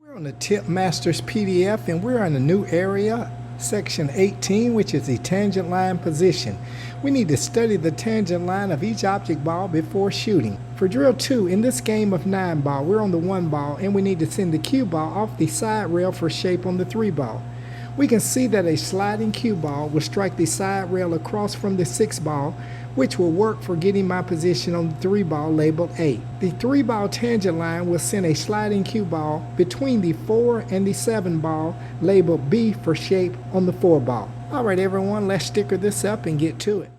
We're on the Tip Masters PDF and we're in a new area, section 18, which is the tangent line position. We need to study the tangent line of each object ball before shooting. For drill 2, in this game of 9 ball, we're on the 1 ball and we need to send the cue ball off the side rail for shape on the 3 ball. We can see that a sliding cue ball will strike the side rail across from the 6 ball, which will work for getting my position on the 3 ball labeled A. The 3 ball tangent line will send a sliding cue ball between the 4 and the 7 ball labeled B for shape on the 4 ball. Alright everyone, let's sticker this up and get to it.